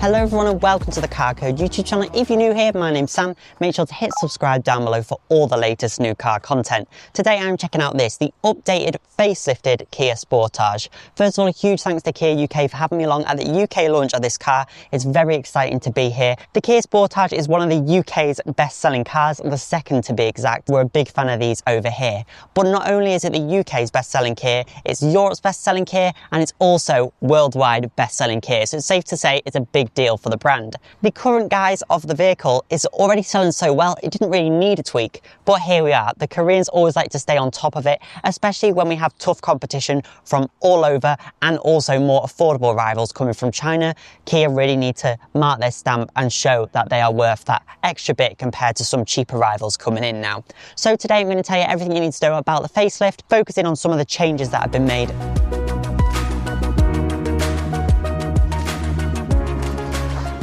Hello everyone and welcome to the Carcode YouTube channel. If you're new here, my name's Sam. Make sure to hit subscribe down below for all the latest new car content. Today I'm checking out the updated facelifted Kia Sportage. First of all, a huge thanks to Kia UK for having me along at the UK launch of this car. It's very exciting to be here. The Kia Sportage is one of the UK's best-selling cars, the second to be exact. We're a big fan of these over here. But not only is it the UK's best-selling Kia, it's Europe's best-selling Kia and it's also worldwide best-selling Kia. So it's safe to say it's a big deal for the brand. The current guise of the vehicle is already selling so well it didn't really need a tweak, but here we are. The Koreans always like to stay on top of it, especially when we have tough competition from all over and also more affordable rivals coming from China. Kia really need to mark their stamp and show that they are worth that extra bit compared to some cheaper rivals coming in now. So today I'm going to tell you everything you need to know about the facelift, focusing on some of the changes that have been made.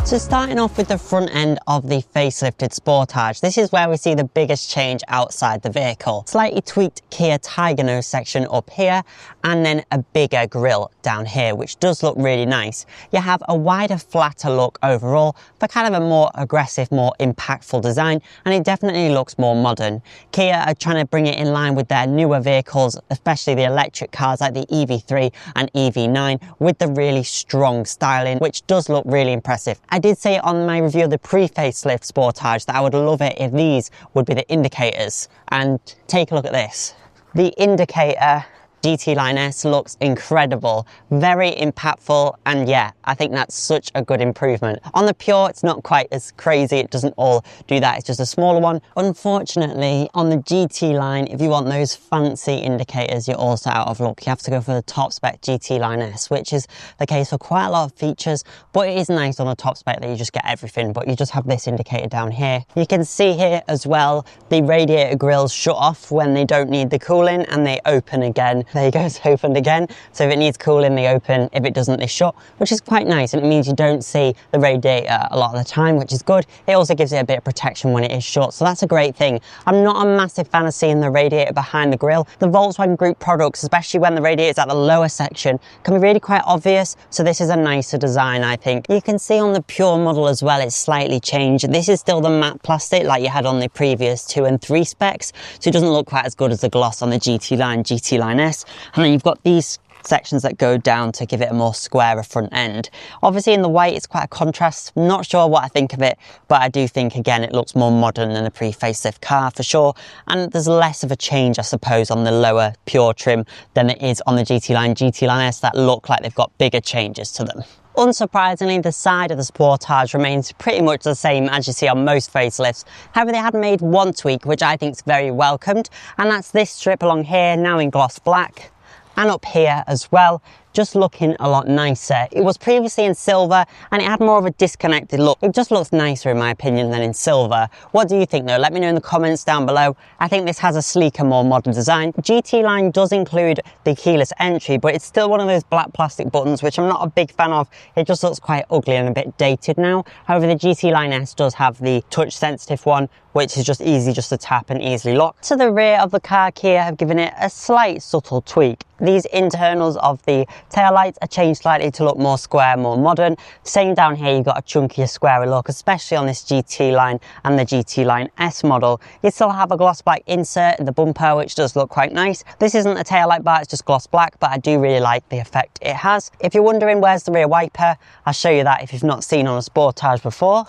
So starting off with the front end of the facelifted Sportage, this is where we see the biggest change outside the vehicle. Slightly tweaked Kia Tiger nose section up here and then a bigger grille down here, which does look really nice. You have a wider, flatter look overall for kind of a more aggressive, more impactful design, and it definitely looks more modern. Kia are trying to bring it in line with their newer vehicles, especially the electric cars like the EV3 and EV9 with the really strong styling, which does look really impressive. I did say on my review of the pre-facelift Sportage that I would love it if these would be the indicators, and take a look at this. The indicator GT Line S looks incredible, very impactful, and yeah, I think that's such a good improvement. On the Pure, it's not quite as crazy, it doesn't all do that, it's just a smaller one. Unfortunately, on the GT line, if you want those fancy indicators, you're also out of luck. You have to go for the top spec GT Line S, which is the case for quite a lot of features, but it is nice on the top spec that you just get everything, but you just have this indicator down here. You can see here as well, the radiator grills shut off when they don't need the cooling and they open again. There you go, it's opened again. So if it needs cooling, they open. If it doesn't, they shut, which is quite nice. And it means you don't see the radiator a lot of the time, which is good. It also gives it a bit of protection when it is shut. So that's a great thing. I'm not a massive fan of seeing the radiator behind the grille. The Volkswagen Group products, especially when the radiator is at the lower section, can be really quite obvious. So this is a nicer design, I think. You can see on the Pure model as well, it's slightly changed. This is still the matte plastic like you had on the previous 2 and 3 specs. So it doesn't look quite as good as the gloss on the GT Line S. And then you've got these sections that go down to give it a more squarer front end. Obviously in the white it's quite a contrast. I'm not sure what I think of it, but I do think again it looks more modern than a pre-facelift car for sure, and there's less of a change I suppose on the lower Pure trim than it is on the GT Line S that look like they've got bigger changes to them. Unsurprisingly, the side of the Sportage remains pretty much the same as you see on most facelifts. However, they had made one tweak which I think is very welcomed, and that's this strip along here now in gloss black, and up here as well, just looking a lot nicer. It was previously in silver and it had more of a disconnected look. It just looks nicer in my opinion than in silver. What do you think though? Let me know in the comments down below. I think this has a sleeker, more modern design. GT line does include the keyless entry, but it's still one of those black plastic buttons which I'm not a big fan of. It just looks quite ugly and a bit dated now. However, the GT Line S does have the touch sensitive one, which is just easy just to tap and easily lock. To the rear of the car, Kia have given it a slight subtle tweak. These internals of the taillights are changed slightly to look more square, more modern. Same down here, you've got a chunkier, squarer look, especially on this GT line and the GT Line S model. You still have a gloss black insert in the bumper, which does look quite nice. This isn't a taillight bar, it's just gloss black, but I do really like the effect it has. If you're wondering where's the rear wiper, I'll show you that if you've not seen on a Sportage before.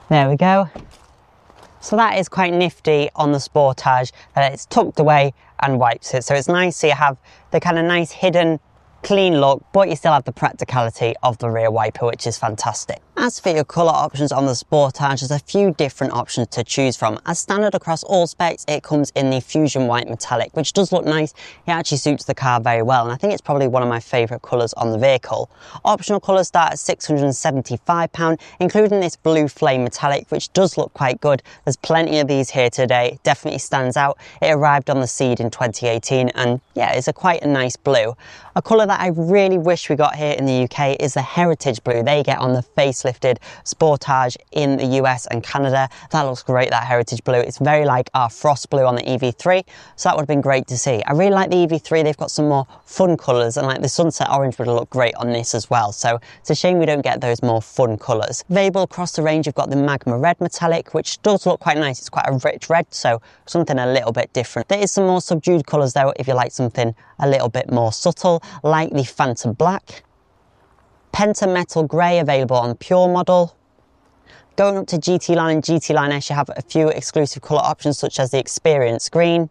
There we go. So that is quite nifty on the Sportage, that it's tucked away and wipes it. So it's nice, so you have the kind of nice hidden clean look, but you still have the practicality of the rear wiper, which is fantastic. As for your colour options on the Sportage, there's a few different options to choose from. As standard across all specs, it comes in the Fusion White Metallic, which does look nice. It actually suits the car very well, and I think it's probably one of my favourite colours on the vehicle. Optional colours start at £675, including this Blue Flame Metallic, which does look quite good. There's plenty of these here today. It definitely stands out. It arrived on the Seed in 2018, and yeah, it's quite a nice blue. A colour that I really wish we got here in the UK is the Heritage Blue they get on the face facelifted Sportage in the US and Canada. That looks great, that heritage blue. It's very like our frost blue on the EV3, so that would have been great to see. I really like the EV3. They've got some more fun colours, and like the sunset orange would look great on this as well, so it's a shame we don't get those more fun colours. Available across the range, you've got the magma red metallic, which does look quite nice. It's quite a rich red, so something a little bit different. There is some more subdued colours though if you like something a little bit more subtle, like the Phantom Black. Penta Metal Grey available on pure model. Going up to GT Line and GT Line S, you have a few exclusive colour options such as the Experience Green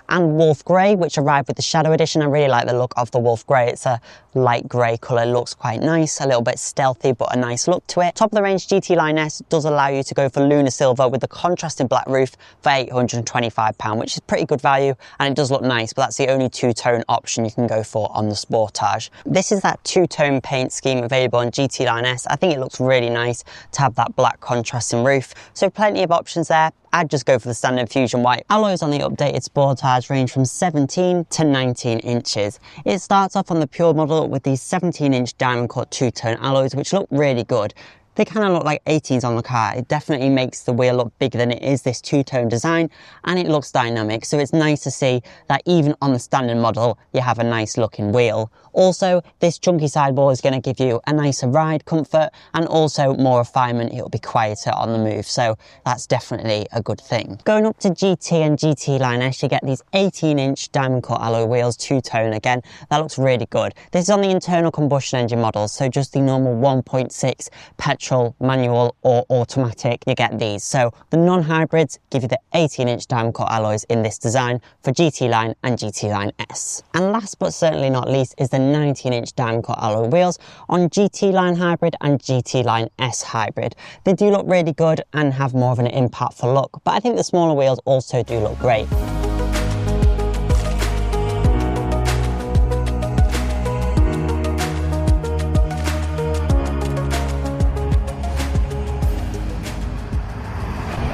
and Wolf Grey, which arrived with the Shadow Edition. I really like the look of the Wolf Grey. It's a light grey colour, looks quite nice, a little bit stealthy, but a nice look to it. Top of the range GT Line S does allow you to go for Lunar Silver with the contrasting black roof for £825, which is pretty good value, and it does look nice, but that's the only two-tone option you can go for on the Sportage. This is that two-tone paint scheme available on GT Line S. I think it looks really nice to have that black contrasting roof, so plenty of options there. I'd just go for the standard Fusion White. Alloys on the updated Sportage range from 17 to 19 inches. It starts off on the pure model with these 17-inch diamond cut two-tone alloys, which look really good. They kind of look like 18s on the car. It definitely makes the wheel look bigger than it is, this two-tone design, and it looks dynamic. So it's nice to see that even on the standard model, you have a nice looking wheel. Also, this chunky sidewall is going to give you a nicer ride comfort and also more refinement. It'll be quieter on the move, so that's definitely a good thing. Going up to GT and GT Line S, you get these 18-inch diamond cut alloy wheels, two-tone again. That looks really good. This is on the internal combustion engine models, so just the normal 1.6 petrol, manual or automatic, you get these. So the non-hybrids give you the 18-inch diamond cut alloys in this design for GT Line and GT Line S. And last but certainly not least is the 19-inch diamond cut alloy wheels on GT Line Hybrid and GT Line S Hybrid. They do look really good and have more of an impactful look, but I think the smaller wheels also do look great.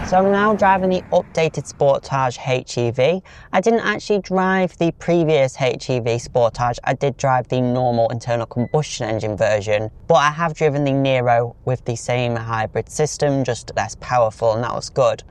So I'm now driving the updated Sportage HEV. I didn't actually drive the previous HEV Sportage. I did drive the normal internal combustion engine version, but I have driven the Nero with the same hybrid system, just less powerful, and that was good.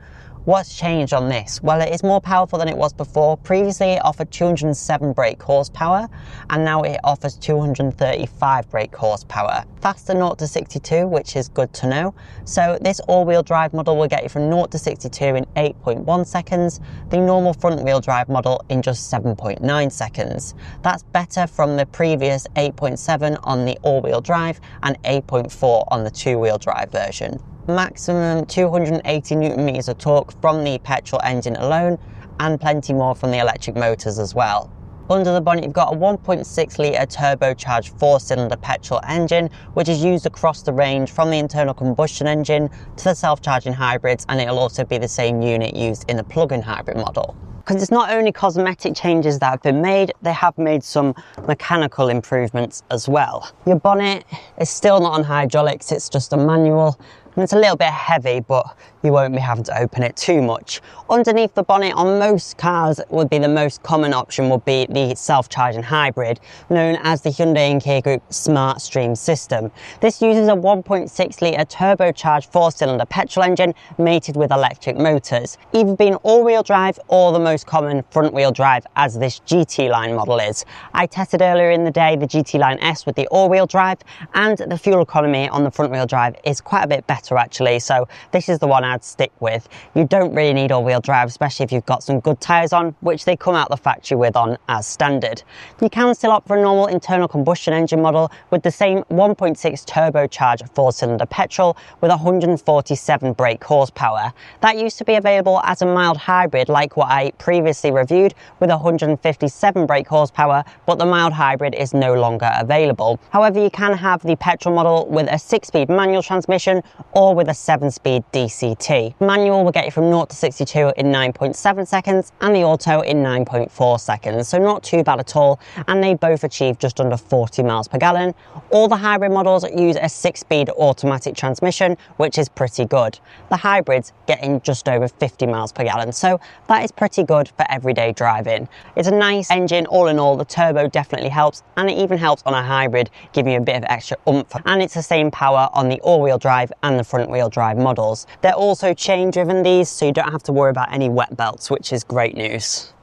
What's changed on this? Well, it is more powerful than it was before. Previously, it offered 207 brake horsepower, and now it offers 235 brake horsepower. Faster 0 to 62, which is good to know. So this all-wheel drive model will get you from 0 to 62 in 8.1 seconds, the normal front-wheel drive model in just 7.9 seconds. That's better from the previous 8.7 on the all-wheel drive and 8.4 on the two-wheel drive version. Maximum 280 Newton meters of torque from the petrol engine alone, and plenty more from the electric motors as well. Under the bonnet, you've got a 1.6 litre turbocharged 4-cylinder petrol engine, which is used across the range from the internal combustion engine to the self-charging hybrids, and it'll also be the same unit used in the plug-in hybrid model. Because it's not only cosmetic changes that have been made, they have made some mechanical improvements as well. Your bonnet is still not on hydraulics, it's just a manual. And it's a little bit heavy, but you won't be having to open it too much. Underneath the bonnet on most cars would be the most common option would be the self-charging hybrid, known as the Hyundai and Kia Group Smart Stream system. This uses a 1.6 litre turbocharged 4-cylinder petrol engine mated with electric motors, either being all-wheel drive or the most common front-wheel drive, as this GT Line model is. I tested earlier in the day the GT Line S with the all-wheel drive, and the fuel economy on the front-wheel drive is quite a bit better actually, so this is the one I'd stick with. You don't really need all-wheel drive, especially if you've got some good tyres on, which they come out the factory with on as standard. You can still opt for a normal internal combustion engine model with the same 1.6 turbocharged 4-cylinder petrol with 147 brake horsepower. That used to be available as a mild hybrid like what I previously reviewed with 157 brake horsepower, but the mild hybrid is no longer available. However, you can have the petrol model with a 6-speed manual transmission or with a 7-speed DCT. Manual will get you from 0 to 62 in 9.7 seconds and the auto in 9.4 seconds, so not too bad at all, and they both achieve just under 40 miles per gallon. All the hybrid models use a 6-speed automatic transmission, which is pretty good. The hybrids getting just over 50 miles per gallon, so that is pretty good for everyday driving. It's a nice engine all in all. The turbo definitely helps, and it even helps on a hybrid, giving you a bit of extra oomph, and it's the same power on the all-wheel drive and the front-wheel drive models. They're also chain driven, these, so you don't have to worry about any wet belts, which is great news.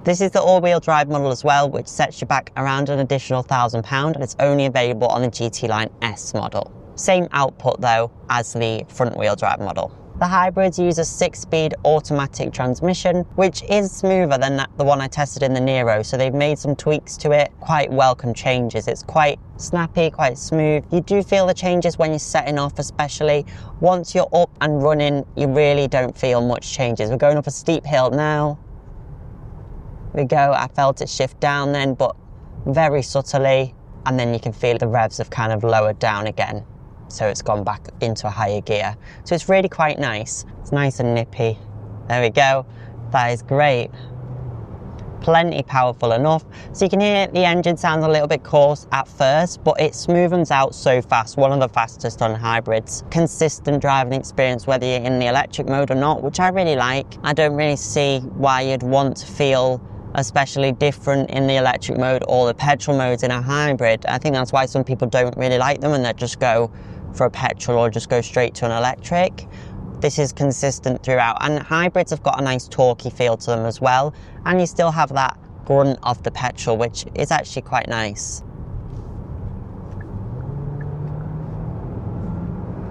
This is the all-wheel drive model as well, which sets you back around an additional £1,000, and it's only available on the GT Line S model. Same output though as the front-wheel drive model. The hybrids use a 6-speed automatic transmission, which is smoother than the one I tested in the Nero, so they've made some tweaks to it, quite welcome changes. It's quite snappy, quite smooth. You do feel the changes when you're setting off, especially. Once you're up and running, you really don't feel much changes. We're going up a steep hill now. We go, I felt it shift down then, but very subtly, and then you can feel the revs have kind of lowered down again. So it's gone back into a higher gear. So it's really quite nice. It's nice and nippy. There we go. That is great. Plenty powerful enough. So you can hear the engine sounds a little bit coarse at first, but it smoothens out so fast. One of the fastest on hybrids. Consistent driving experience, whether you're in the electric mode or not, which I really like. I don't really see why you'd want to feel especially different in the electric mode or the petrol modes in a hybrid. I think that's why some people don't really like them and they just go for a petrol or just go straight to an electric. This is consistent throughout, and hybrids have got a nice torquey feel to them as well, and you still have that grunt of the petrol, which is actually quite nice.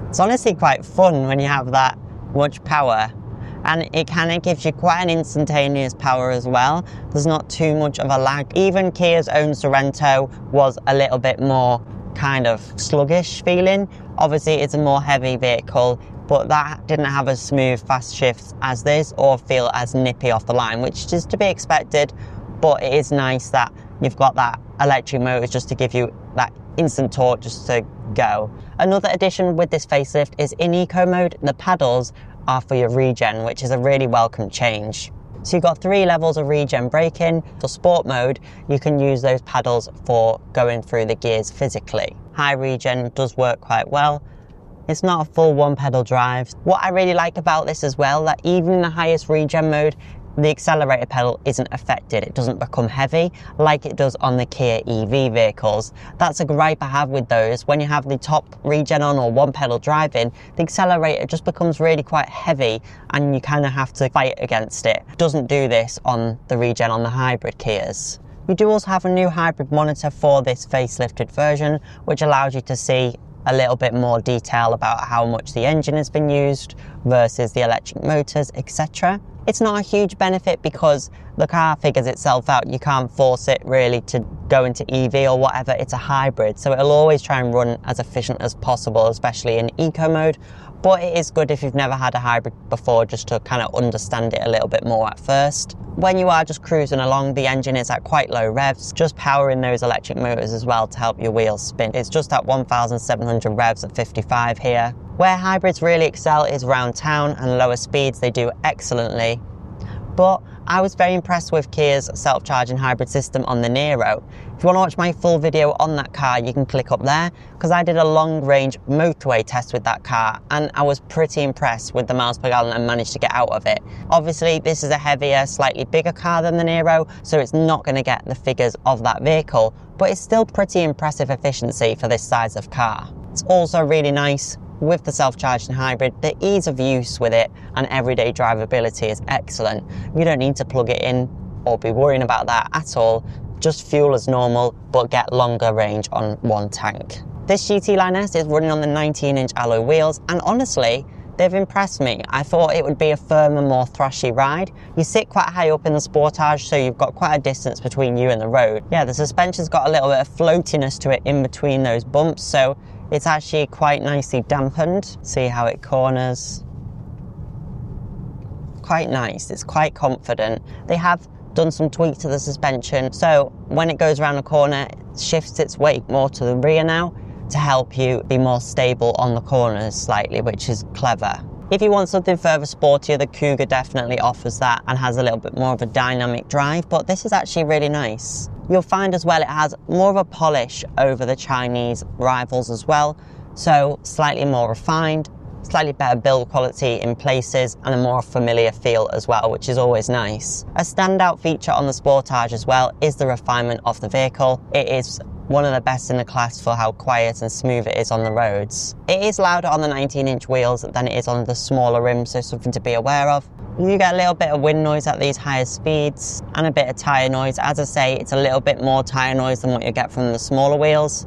It's honestly quite fun when you have that much power, and it kind of gives you quite an instantaneous power as well. There's not too much of a lag. Even Kia's own Sorento was a little bit more kind of sluggish feeling. Obviously it's a more heavy vehicle, but that didn't have as smooth fast shifts as this or feel as nippy off the line, which is to be expected, but it is nice that you've got that electric motor just to give you that instant torque just to go. Another addition with this facelift is in eco mode, the paddles are for your regen, which is a really welcome change. So you've got 3 levels of regen braking. For sport mode, you can use those paddles for going through the gears physically. High regen does work quite well. It's not a full 1-pedal drive. What I really like about this as well, that even in the highest regen mode, the accelerator pedal isn't affected. It doesn't become heavy like it does on the Kia EV vehicles. That's a gripe I have with those. When you have the top regen on or 1-pedal driving, the accelerator just becomes really quite heavy and you kind of have to fight against it. It doesn't do this on the regen on the hybrid Kias. We do also have a new hybrid monitor for this facelifted version, which allows you to see a little bit more detail about how much the engine has been used versus the electric motors, etc. It's not a huge benefit because the car figures itself out. You can't force it really to go into EV or whatever. It's a hybrid, so it'll always try and run as efficient as possible, especially in eco mode. But it is good if you've never had a hybrid before, just to kind of understand it a little bit more at first. When you are just cruising along, the engine is at quite low revs, just powering those electric motors as well to help your wheels spin. It's just at 1,700 revs at 55 here. Where hybrids really excel is around town and lower speeds. They do excellently. But I was very impressed with Kia's self-charging hybrid system on the Nero. If you want to watch my full video on that car, you can click up there, because I did a long-range motorway test with that car and I was pretty impressed with the miles per gallon I managed to get out of it. Obviously, this is a heavier, slightly bigger car than the Nero, so it's not going to get the figures of that vehicle, but it's still pretty impressive efficiency for this size of car. It's also really nice with the self-charging hybrid, the ease of use with it and everyday drivability is excellent. You don't need to plug it in or be worrying about that at all. Just fuel as normal, but get longer range on one tank. This GT Line S is running on the 19-inch alloy wheels, and honestly, they've impressed me. I thought it would be a firmer, more thrashy ride. You sit quite high up in the Sportage, so you've got quite a distance between you and the road. Yeah, the suspension's got a little bit of floatiness to it in between those bumps, so it's actually quite nicely dampened. See how it corners. Quite nice, it's quite confident. They have done some tweaks to the suspension, so when it goes around the corner, it shifts its weight more to the rear now. to help you be more stable on the corners slightly, which is clever. If you want something further sportier, the Kuga definitely offers that and has a little bit more of a dynamic drive, but this is actually really nice. You'll find as well it has more of a polish over the Chinese rivals as well, so slightly more refined, slightly better build quality in places, and a more familiar feel as well, which is always nice. A standout feature on the Sportage as well is the refinement of the vehicle. It is one of the best in the class for how quiet and smooth it is on the roads. It is louder on the 19-inch wheels than it is on the smaller rims, so something to be aware of. You get a little bit of wind noise at these higher speeds and a bit of tyre noise. As I say, it's a little bit more tyre noise than what you get from the smaller wheels.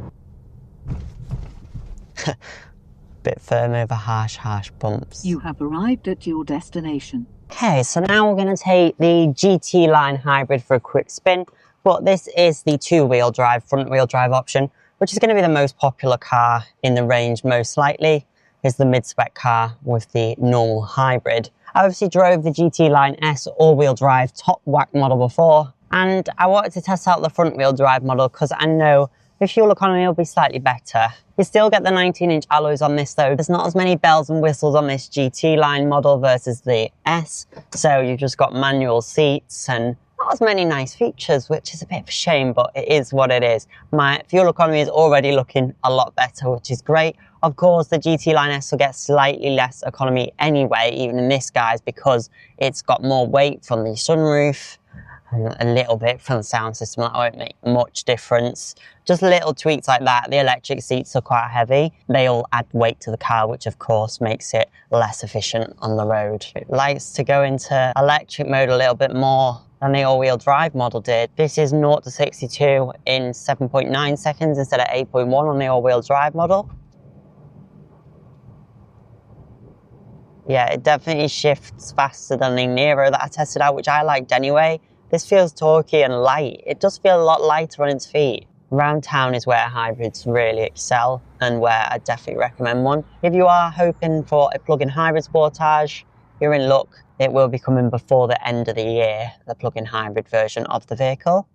Bit firm over harsh bumps. You have arrived at your destination. Okay, so now we're going to take the GT line hybrid for a quick spin. But this is the two-wheel drive, front-wheel drive option, which is going to be the most popular car in the range most likely, is the mid-spec car with the normal hybrid. I obviously drove the GT Line S all-wheel drive top whack model before, and I wanted to test out the front-wheel drive model because I know the fuel economy will be slightly better. You still get the 19-inch alloys on this though. There's not as many bells and whistles on this GT line model versus the S, so you've just got manual seats and not as many nice features, which is a bit of a shame, but it is what it is. My fuel economy is already looking a lot better, which is great. Of course, the GT Line S will get slightly less economy anyway, even in this guise, because it's got more weight from the sunroof and a little bit from the sound system. That won't make much difference. Just little tweaks like that. The electric seats are quite heavy. They all add weight to the car, which of course makes it less efficient on the road. It likes to go into electric mode a little bit more than the all-wheel drive model did. This is 0 to 62 in 7.9 seconds instead of 8.1 on the all-wheel drive model. Yeah, it definitely shifts faster than the Nero that I tested out, which I liked anyway. This feels torquey and light. It does feel a lot lighter on its feet. Around town is where hybrids really excel and where I definitely recommend one. If you are hoping for a plug-in hybrid Sportage, you're in luck. It will be coming before the end of the year, the plug-in hybrid version of the vehicle.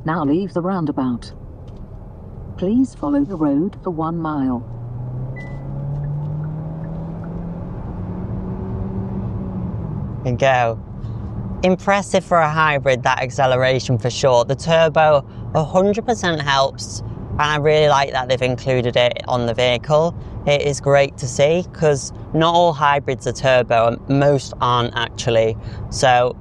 Now leave the roundabout. Please follow the road for 1 mile. There you go. Impressive for a hybrid, that acceleration for sure. The turbo 100% helps, and I really like that they've included it on the vehicle. It is great to see because not all hybrids are turbo and most aren't actually. So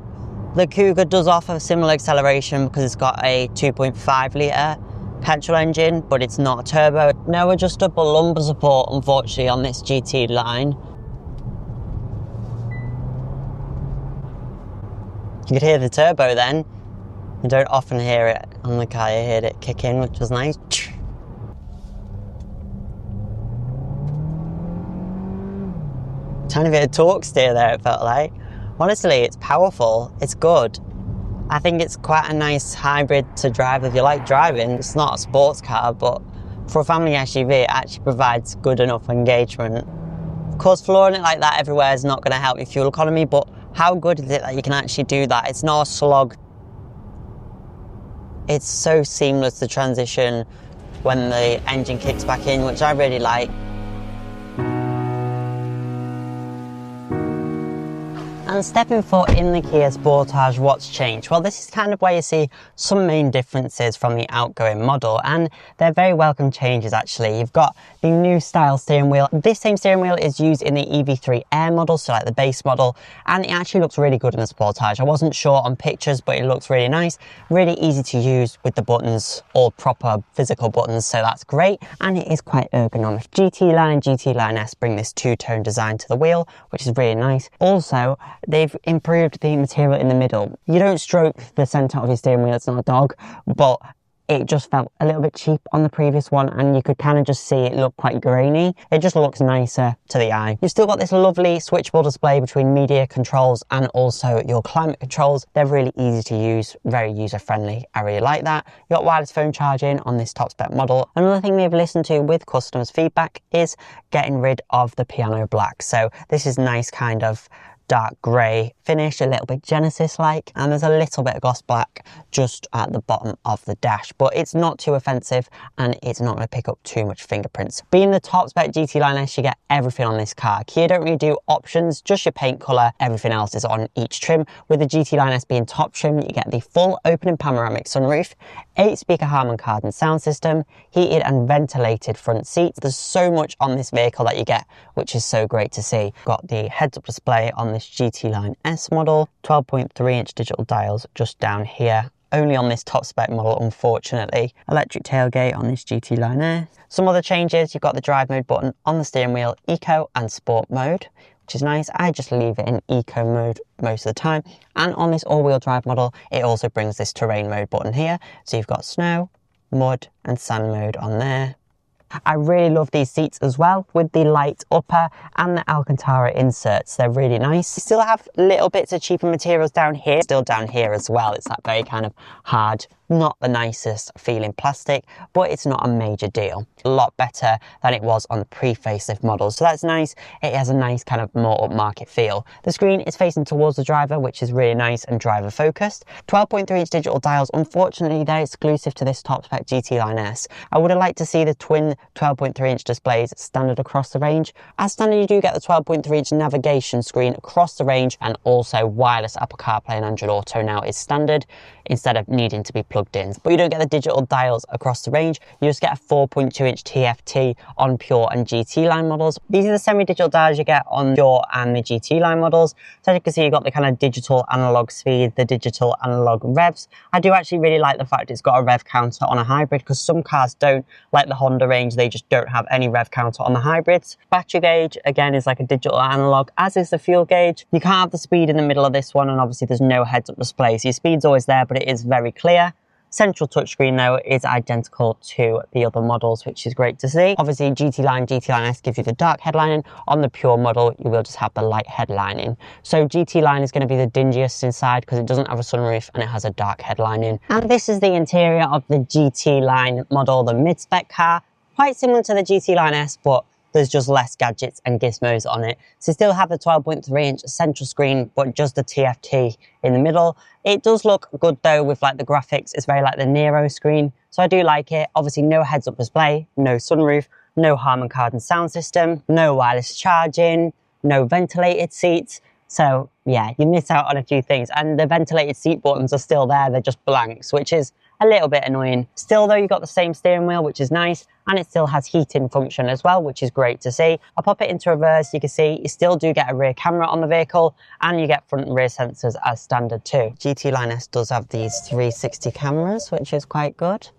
the Kuga does offer similar acceleration because it's got a 2.5 litre petrol engine, but it's not a turbo. No adjustable lumbar support unfortunately on this GT line. You could hear the turbo then. You don't often hear it on the car. You heard it kick in, which was nice. Tiny bit of torque steer there, it felt like. Honestly, it's powerful. It's good. I think it's quite a nice hybrid to drive if you like driving. It's not a sports car, but for a family SUV, it actually provides good enough engagement. Of course, flooring it like that everywhere is not going to help your fuel economy, but how good is it that you can actually do that? It's not a slog. It's so seamless, the transition when the engine kicks back in, which I really like. And stepping foot in the Kia Sportage, what's changed? Well, this is kind of where you see some main differences from the outgoing model, and they're very welcome changes actually. You've got the new style steering wheel. This same steering wheel is used in the EV3 Air model, so like the base model, and it actually looks really good in the Sportage. I wasn't sure on pictures, but it looks really nice. Really easy to use with the buttons, all proper physical buttons, so that's great, and it is quite ergonomic. GT Line and GT Line S bring this two-tone design to the wheel, which is really nice. Also, they've improved the material in the middle. You don't stroke the centre of your steering wheel, it's not a dog, but it just felt a little bit cheap on the previous one, and you could kind of just see it look quite grainy. It just looks nicer to the eye. You've still got this lovely switchable display between media controls and also your climate controls. They're really easy to use, very user-friendly. I really like that. You've got wireless phone charging on this top spec model. Another thing they've listened to with customers' feedback is getting rid of the piano black. So this is nice kind of dark grey finish, a little bit Genesis-like, and there's a little bit of gloss black just at the bottom of the dash, but it's not too offensive and it's not going to pick up too much fingerprints. Being the top spec GT Line S, you get everything on this car. Kia don't really do options, just your paint colour, everything else is on each trim. With the GT Line S being top trim, you get the full opening panoramic sunroof, 8-speaker Harman Kardon sound system, heated and ventilated front seats. There's so much on this vehicle that you get, which is so great to see. Got the heads-up display on this GT Line S model, 12.3-inch digital dials just down here. Only on this top spec model, unfortunately. Electric tailgate on this GT Line S. Some other changes, you've got the drive mode button on the steering wheel, eco and sport mode, which is nice. I just leave it in eco mode most of the time. And on this all-wheel drive model, it also brings this terrain mode button here. So you've got snow, mud and sand mode on there. I really love these seats as well, with the light upper and the Alcantara inserts. They're really nice. You still have little bits of cheaper materials down here, still down here as well. It's that very kind of hard, not the nicest feeling plastic, but it's not a major deal. A lot better than it was on the pre-facelift models, so that's nice. It has a nice kind of more upmarket feel. The screen is facing towards the driver, which is really nice and driver focused. 12.3-inch digital dials, unfortunately they're exclusive to this top spec GT Line S. I would have liked to see the twin 12.3-inch displays standard across the range. As standard, you do get the 12.3-inch navigation screen across the range, and also wireless Apple CarPlay and Android Auto now is standard, instead of needing to be plugged in. But you don't get the digital dials across the range, you just get a 4.2-inch TFT on Pure and GT Line models. These are the semi-digital dials you get on Pure and the GT Line models. So as you can see, you've got the kind of digital analog speed, the digital analog revs. I do actually really like the fact it's got a rev counter on a hybrid, because some cars don't, like the Honda range, they just don't have any rev counter on the hybrids. Battery gauge, again, is like a digital analog, as is the fuel gauge. You can't have the speed in the middle of this one, and obviously there's no heads-up display, so your speed's always there, but it is very clear. Central touchscreen though is identical to the other models, which is great to see. Obviously GT Line S gives you the dark headlining. On the Pure model, you will just have the light headlining. So GT Line is going to be the dingiest inside because it doesn't have a sunroof and it has a dark headlining. And this is the interior of the GT Line model, the mid-spec car. Quite similar to the GT Line S, but there's just less gadgets and gizmos on it. So you still have the 12.3-inch central screen, but just the TFT in the middle. It does look good though with like the graphics. It's very like the Nero screen, so I do like it. Obviously no heads-up display, no sunroof, no Harman Kardon sound system, no wireless charging, no ventilated seats. So yeah, you miss out on a few things, and the ventilated seat buttons are still there. They're just blanks, which is a little bit annoying. Still though, you've got the same steering wheel, which is nice, and it still has heating function as well, which is great to see. I'll pop it into reverse. You can see you still do get a rear camera on the vehicle, and you get front and rear sensors as standard too. GT Line S does have these 360 cameras, which is quite good.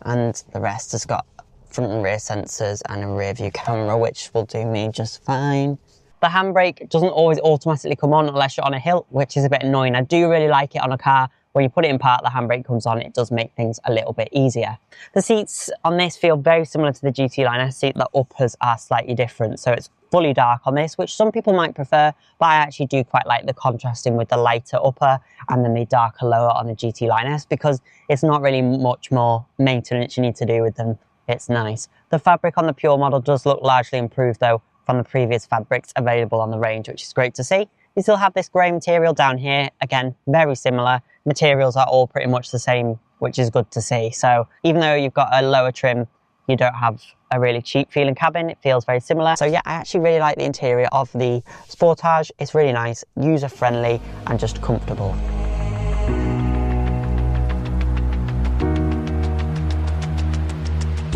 And the rest has got front and rear sensors and a rear view camera, which will do me just fine. The handbrake doesn't always automatically come on unless you're on a hill, which is a bit annoying. I do really like it on a car. When you put it in park, the handbrake comes on. It does make things a little bit easier. The seats on this feel very similar to the GT Line S seat. The uppers are slightly different, so it's fully dark on this, which some people might prefer, but I actually do quite like the contrasting with the lighter upper and then the darker lower on the GT Line S, because it's not really much more maintenance you need to do with them. It's nice. The fabric on the Pure model does look largely improved though from the previous fabrics available on the range, which is great to see. You still have this grey material down here. Again, very similar. Materials are all pretty much the same, which is good to see. So even though you've got a lower trim, you don't have a really cheap feeling cabin. It feels very similar. So yeah, I actually really like the interior of the Sportage. It's really nice, user-friendly, and just comfortable.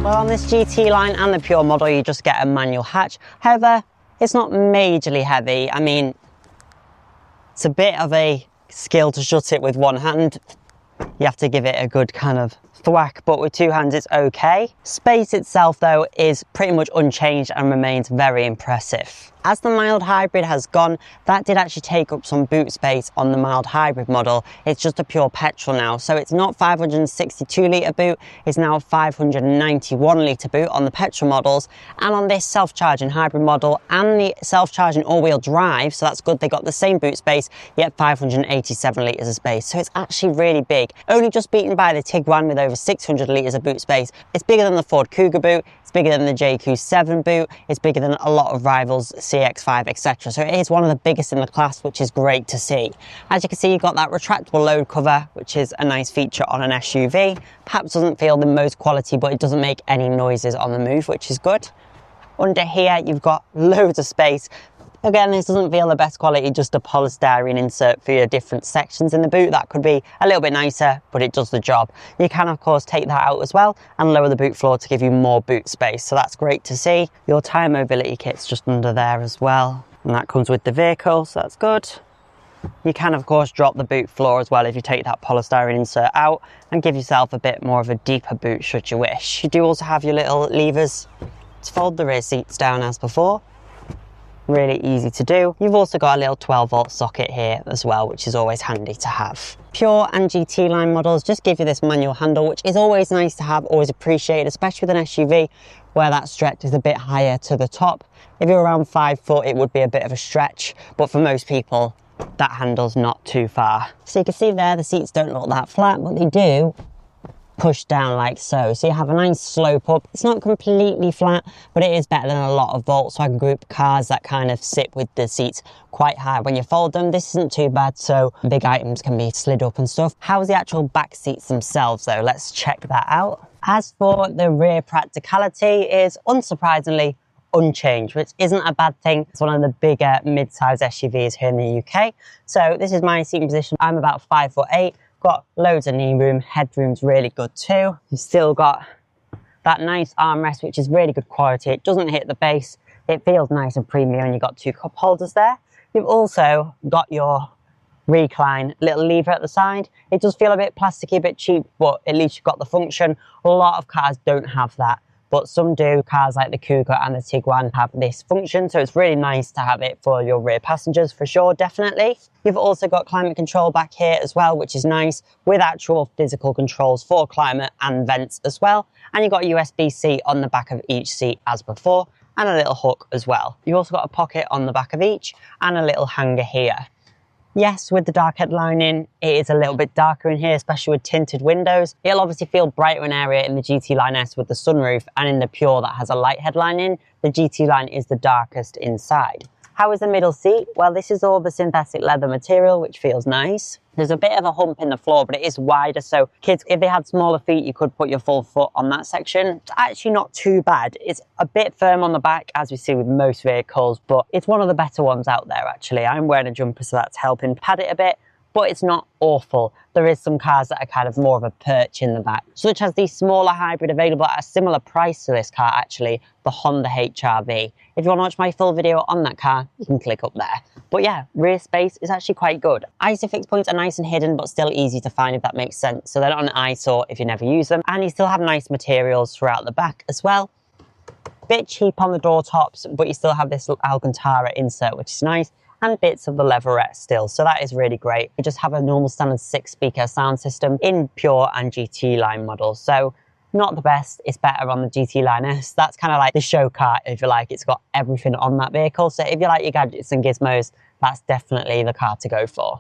Well, on this GT Line and the Pure model, you just get a manual hatch. However, it's not majorly heavy. I mean, it's a bit of a skill to shut it with one hand. You have to give it a good kind of thwack, but with two hands it's okay. Space itself though is pretty much unchanged and remains very impressive. As the mild hybrid has gone, that did actually take up some boot space on the mild hybrid model. It's just a pure petrol now, so it's not 562 litre boot, it's now 591 litre boot on the petrol models. And on this self-charging hybrid model and the self-charging all-wheel drive, so that's good, they got the same boot space, yet 587 litres of space, so it's actually really big. Only just beaten by the Tiguan with over over 600 litres of boot space. It's bigger than the Ford Kuga boot, it's bigger than the Jaecoo 7 boot, it's bigger than a lot of rivals, CX-5, etc. So it is one of the biggest in the class, which is great to see. As you can see, you've got that retractable load cover, which is a nice feature on an SUV. Perhaps doesn't feel the most quality, but it doesn't make any noises on the move, which is good. Under here, you've got loads of space. Again, this doesn't feel the best quality, just a polystyrene insert for your different sections in the boot. That could be a little bit nicer, but it does the job. You can, of course, take that out as well and lower the boot floor to give you more boot space. So that's great to see. Your tyre mobility kit's just under there as well. And that comes with the vehicle, so that's good. You can, of course, drop the boot floor as well if you take that polystyrene insert out and give yourself a bit more of a deeper boot should you wish. You do also have your little levers to fold the rear seats down as before. Really easy to do. You've also got a little 12-volt socket here as well, which is always handy to have. Pure and GT line models just give you this manual handle, which is always nice to have, always appreciated, especially with an SUV where that stretch is a bit higher to the top. If you're around 5 foot, it would be a bit of a stretch, but for most people, that handle's not too far. So you can see there, the seats don't look that flat, but they do push down like so. So you have a nice slope up. It's not completely flat, but it is better than a lot of Volkswagen Group cars that kind of sit with the seats quite high when you fold them. This isn't too bad, so big items can be slid up and stuff. How's the actual back seats themselves though? Let's check that out. As for the rear practicality, it is unsurprisingly unchanged, which isn't a bad thing. It's one of the bigger mid-size SUVs here in the UK. So this is my seating position. I'm about 5'8". Got loads of knee room, headroom's really good too. You've still got that nice armrest, which is really good quality. It doesn't hit the base. It feels nice and premium, and you've got 2 cup holders there. You've also got your recline little lever at the side. It does feel a bit plasticky, a bit cheap, but at least you've got the function. A lot of cars don't have that, but some do. Cars like the Kuga and the Tiguan have this function, so it's really nice to have it for your rear passengers for sure, definitely. You've also got climate control back here as well, which is nice, with actual physical controls for climate and vents as well. And you've got USB-C on the back of each seat as before, and a little hook as well. You've also got a pocket on the back of each and a little hanger here. Yes, with the dark headlining, it is a little bit darker in here, especially with tinted windows. It'll obviously feel brighter in area in the GT Line S with the sunroof, and in the Pure that has a light headlining, the GT Line is the darkest inside. How is the middle seat? Well, this is all the synthetic leather material, which feels nice. There's a bit of a hump in the floor, but it is wider, so kids, if they had smaller feet, you could put your full foot on that section. It's actually not too bad. It's a bit firm on the back, as we see with most vehicles, but it's one of the better ones out there, actually. I'm wearing a jumper, so that's helping pad it a bit, but it's not awful. There is some cars that are kind of more of a perch in the back, such as the smaller hybrid available at a similar price to this car, actually, the Honda HR-V. If you want to watch my full video on that car, you can click up there. But yeah, rear space is actually quite good. ISOFIX points are nice and hidden, but still easy to find, if that makes sense. So they're not an eyesore if you never use them. And you still have nice materials throughout the back as well. Bit cheap on the door tops, but you still have this Alcantara insert, which is nice, and bits of the leatherette still, so that is really great. You just have a normal standard 6-speaker sound system in Pure and GT line models, so not the best. It's better on the GT Line S. That's kind of like the show car, if you like. It's got everything on that vehicle, so if you like your gadgets and gizmos, that's definitely the car to go for.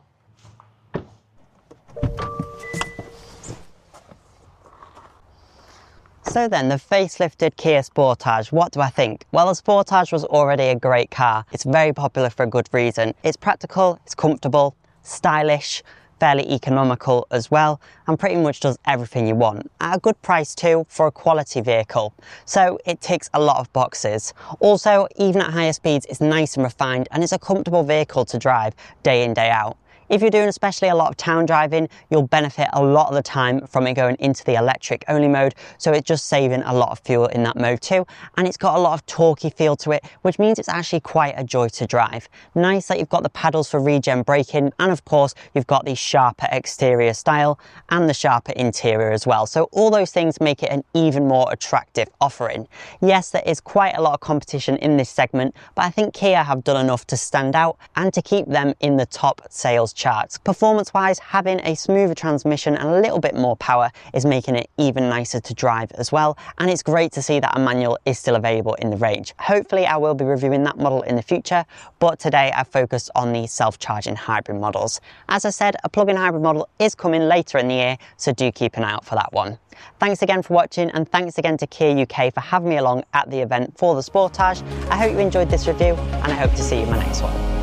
So then, the facelifted Kia Sportage, what do I think? Well, the Sportage was already a great car. It's very popular for a good reason. It's practical, it's comfortable, stylish, fairly economical as well, and pretty much does everything you want. At a good price too, for a quality vehicle. So it ticks a lot of boxes. Also, even at higher speeds, it's nice and refined, and it's a comfortable vehicle to drive day in, day out. If you're doing especially a lot of town driving, you'll benefit a lot of the time from it going into the electric only mode, so it's just saving a lot of fuel in that mode too. And it's got a lot of torquey feel to it, which means it's actually quite a joy to drive. Nice that you've got the paddles for regen braking, and of course you've got the sharper exterior style and the sharper interior as well. So all those things make it an even more attractive offering. Yes, there is quite a lot of competition in this segment, but I think Kia have done enough to stand out and to keep them in the top sales charts. Performance-wise, having a smoother transmission and a little bit more power is making it even nicer to drive as well, and it's great to see that a manual is still available in the range. Hopefully I will be reviewing that model in the future, but today I've focused on the self-charging hybrid models. As I said, a plug-in hybrid model is coming later in the year, so do keep an eye out for that one. Thanks again for watching, and thanks again to KIA UK for having me along at the event for the Sportage. I hope you enjoyed this review, and I hope to see you in my next one.